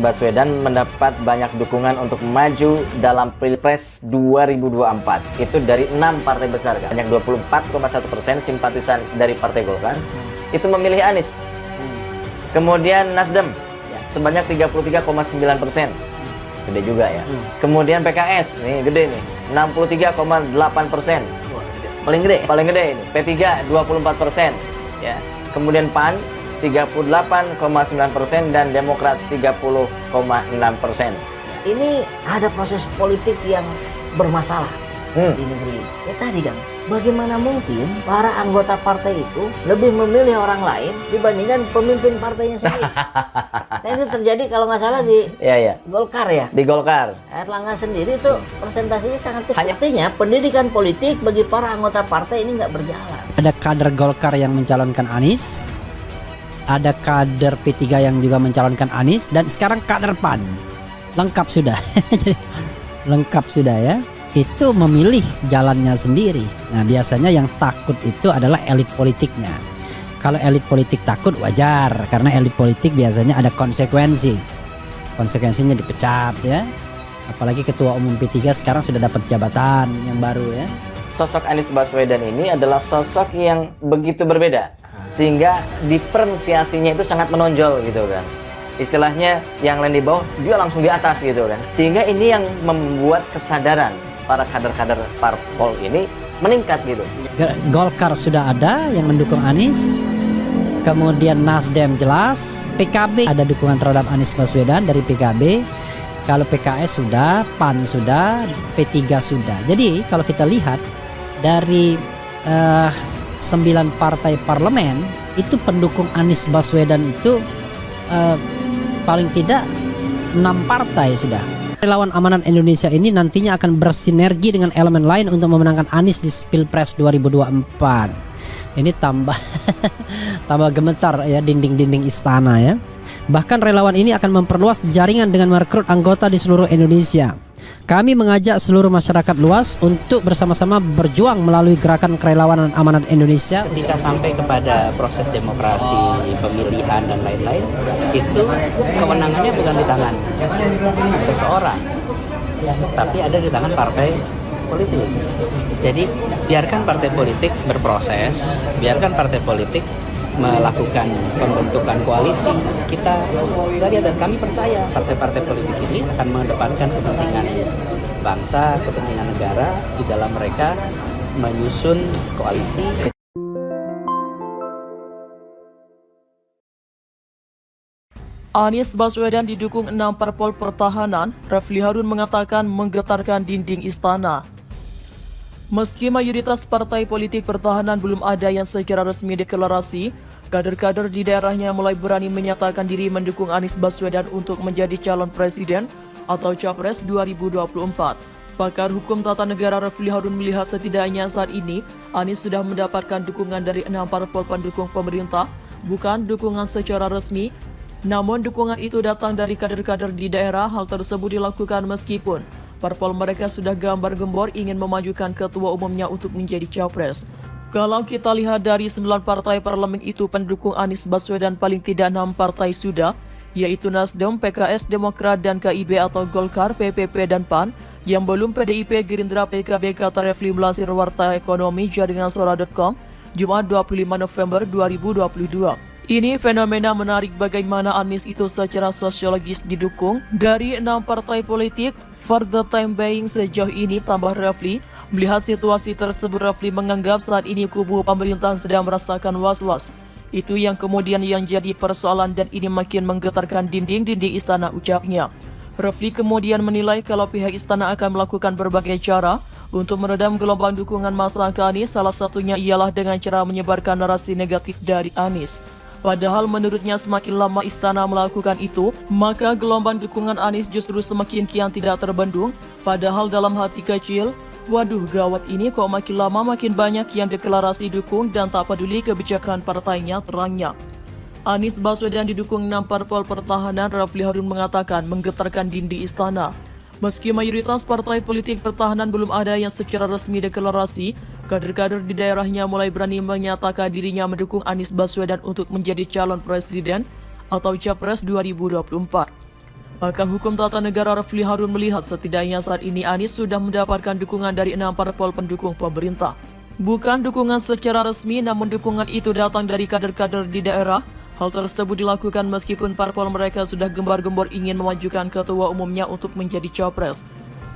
Baswedan mendapat banyak dukungan untuk maju dalam Pilpres 2024. Itu dari 6 partai besar, kan? Banyak 24,1% simpatisan dari Partai Golkar itu memilih Anies. Kemudian Nasdem sebanyak 33,9%. Gede juga ya. Kemudian PKS, nih gede nih, 63,8%. Paling gede ini. P3 24%, ya. Kemudian PAN 38,9% dan Demokrat 30,6%. Ini ada proses politik yang bermasalah di negeri. Ya tadi kan, bagaimana mungkin para anggota partai itu lebih memilih orang lain dibandingkan pemimpin partainya sendiri? Nah, itu terjadi kalau nggak salah di Golkar ya. Di Golkar. Erlangga sendiri itu presentasinya sangat kecil. Artinya pendidikan politik bagi para anggota partai ini nggak berjalan. Ada kader Golkar yang mencalonkan Anies, ada kader P3 yang juga mencalonkan Anies, dan sekarang kader PAN. Lengkap sudah. Lengkap sudah ya. Itu memilih jalannya sendiri. Nah, biasanya yang takut itu adalah elit politiknya. Kalau elit politik takut wajar, karena elit politik biasanya ada konsekuensi. Konsekuensinya dipecat ya. Apalagi ketua umum P3 sekarang sudah dapat jabatan yang baru ya. Sosok Anies Baswedan ini adalah sosok yang begitu berbeda, sehingga diferensiasinya itu sangat menonjol gitu kan. Istilahnya yang lain di bawah, dia langsung di atas gitu kan. Sehingga ini yang membuat kesadaran para kader-kader parpol ini meningkat gitu. Golkar sudah ada yang mendukung Anies, kemudian Nasdem jelas, PKB ada dukungan terhadap Anies Baswedan dari PKB. Kalau PKS sudah, PAN sudah, P3 sudah. Jadi kalau kita lihat dari 9 partai parlemen itu pendukung Anies Baswedan itu paling tidak 6 partai sudah. Relawan Amanat Indonesia ini nantinya akan bersinergi dengan elemen lain untuk memenangkan Anies di Pilpres 2024. Ini tambah gemetar ya dinding-dinding istana ya. Bahkan relawan ini akan memperluas jaringan dengan merekrut anggota di seluruh Indonesia. Kami mengajak seluruh masyarakat luas untuk bersama-sama berjuang melalui gerakan kerelawanan Amanat Indonesia. Ketika sampai kepada proses demokrasi, pemilihan dan lain-lain, itu kewenangannya bukan di tangan seseorang, tapi ada di tangan partai politik. Jadi biarkan partai politik berproses, biarkan partai politik melakukan pembentukan koalisi. Kita lihat dan kami percaya partai-partai politik ini akan mengedepankan kepentingan bangsa, kepentingan negara di dalam mereka menyusun koalisi. Anies Baswedan didukung 6 parpol pertahanan. Refli Harun mengatakan menggetarkan dinding istana. Meski mayoritas partai politik pertahanan belum ada yang secara resmi deklarasi, kader-kader di daerahnya mulai berani menyatakan diri mendukung Anies Baswedan untuk menjadi calon presiden atau Capres 2024. Pakar hukum tata negara Refli Harun melihat setidaknya saat ini Anies sudah mendapatkan dukungan dari 6 parpol pendukung pemerintah, bukan dukungan secara resmi. Namun dukungan itu datang dari kader-kader di daerah. Hal tersebut dilakukan meskipun parpol mereka sudah gambar-gembor ingin memajukan ketua umumnya untuk menjadi capres. Kalau kita lihat dari 9 partai parlemen itu, pendukung Anies Baswedan paling tidak 6 partai sudah, yaitu Nasdem, PKS, Demokrat, dan KIB atau Golkar, PPP, dan PAN. Yang belum PDIP, Gerindra, PKB, kata Refli melansir Warta Ekonomi Jaringan Suara.com, Jumat 25 November 2022. Ini fenomena menarik bagaimana Anies itu secara sosiologis didukung dari 6 partai politik. For the time being sejauh ini, tambah Refli, melihat situasi tersebut Refli menganggap saat ini kubu pemerintah sedang merasakan was-was. Itu yang kemudian yang jadi persoalan dan ini makin menggetarkan dinding-dinding istana, ucapnya. Refli kemudian menilai kalau pihak istana akan melakukan berbagai cara untuk meredam gelombang dukungan massa ke Anies, salah satunya ialah dengan cara menyebarkan narasi negatif dari Anies. Padahal menurutnya semakin lama istana melakukan itu, maka gelombang dukungan Anies justru semakin kian tidak terbendung. Padahal dalam hati kecil, waduh gawat ini kok makin lama makin banyak yang deklarasi dukung dan tak peduli kebijakan partainya, terangnya. Anies Baswedan didukung 6 parpol pertahanan. Refli Harun mengatakan menggetarkan dinding istana. Meski mayoritas partai politik pertahanan belum ada yang secara resmi deklarasi, kader-kader di daerahnya mulai berani menyatakan dirinya mendukung Anies Baswedan untuk menjadi calon presiden atau Capres 2024. Pakar Hukum Tata Negara Refli Harun melihat setidaknya saat ini Anies sudah mendapatkan dukungan dari 6 parpol pendukung pemerintah. Bukan dukungan secara resmi, namun dukungan itu datang dari kader-kader di daerah. Hal tersebut dilakukan meskipun parpol mereka sudah gembar-gembor ingin memajukan ketua umumnya untuk menjadi capres.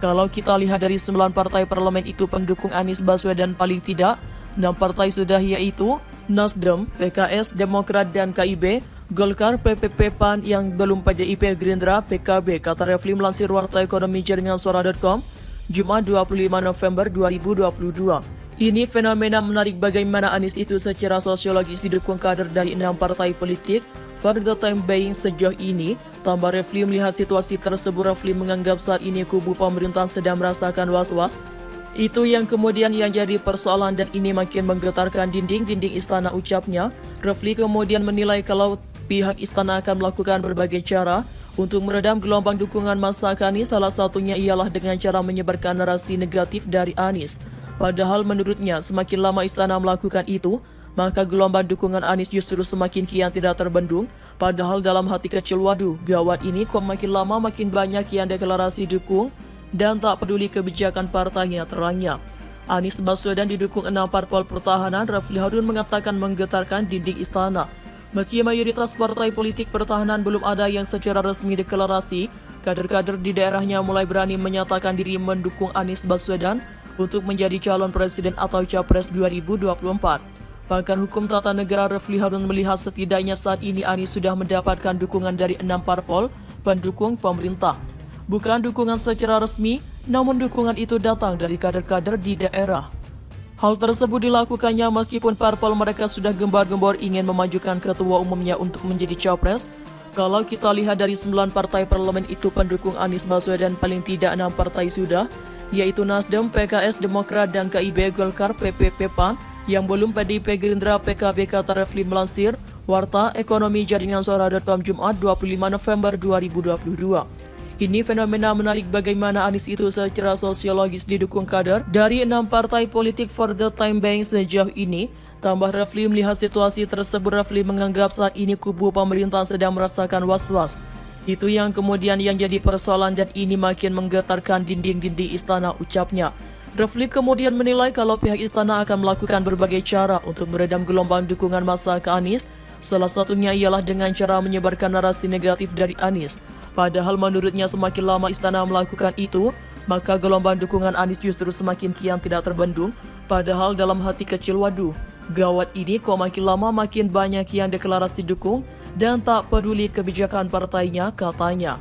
Kalau kita lihat dari 9 partai parlemen itu pendukung Anies Baswedan paling tidak, 6 partai sudah, yaitu Nasdem, PKS, Demokrat, dan KIB, Golkar, PPP, PAN yang belum PDIP, Gerindra, PKB, kata Refli melansir Warta Ekonomi Jaringan Suara.com, Jumat 25 November 2022. Ini fenomena menarik bagaimana Anies itu secara sosiologis didukung kader dari 6 partai politik. For the time being sejauh ini, tambah Refli melihat situasi tersebut, Refli menganggap saat ini kubu pemerintah sedang merasakan was-was. Itu yang kemudian yang jadi persoalan dan ini makin menggetarkan dinding-dinding istana, ucapnya. Refli kemudian menilai kalau pihak istana akan melakukan berbagai cara untuk meredam gelombang dukungan massa ke Anies, salah satunya ialah dengan cara menyebarkan narasi negatif dari Anies. Padahal menurutnya semakin lama istana melakukan itu, maka gelombang dukungan Anies justru semakin kian tidak terbendung. Padahal dalam hati kecil, waduh, gawat ini kok makin lama makin banyak yang deklarasi dukung dan tak peduli kebijakan partainya, terangnya. Anies Baswedan didukung 6 parpol pertahanan, Refli Harun mengatakan menggetarkan dinding istana. Meski mayoritas partai politik pertahanan belum ada yang secara resmi deklarasi, kader-kader di daerahnya mulai berani menyatakan diri mendukung Anies Baswedan untuk menjadi calon presiden atau capres 2024. Pakar Hukum Tata Negara Refli Harun melihat setidaknya saat ini Anies sudah mendapatkan dukungan dari 6 parpol pendukung pemerintah. Bukan dukungan secara resmi, namun dukungan itu datang dari kader-kader di daerah. Hal tersebut dilakukannya meskipun parpol mereka sudah gembar-gembor ingin memajukan ketua umumnya untuk menjadi capres. Kalau kita lihat dari 9 partai parlemen itu pendukung Anies Baswedan paling tidak 6 partai sudah, yaitu Nasdem, PKS, Demokrat, dan KIB, Golkar, PPP, PAN, yang belum PDIP, Gerindra, PKB, kata Refli melansir Warta Ekonomi Jaringan Suara.com, Jumat 25 November 2022. Ini fenomena menarik bagaimana Anies itu secara sosiologis didukung kader dari 6 partai politik for the time being sejauh ini. Tambah Refli melihat situasi tersebut, Refli menganggap saat ini kubu pemerintah sedang merasakan was-was. Itu yang kemudian yang jadi persoalan dan ini makin menggetarkan dinding-dinding istana, ucapnya. Refli kemudian menilai kalau pihak istana akan melakukan berbagai cara untuk meredam gelombang dukungan massa ke Anies. Salah satunya ialah dengan cara menyebarkan narasi negatif dari Anies. Padahal menurutnya semakin lama istana melakukan itu, maka gelombang dukungan Anies justru semakin kian tidak terbendung. Padahal dalam hati kecil, waduh, gawat ini kok makin lama makin banyak yang deklarasi dukung dan tak peduli kebijakan partainya, katanya.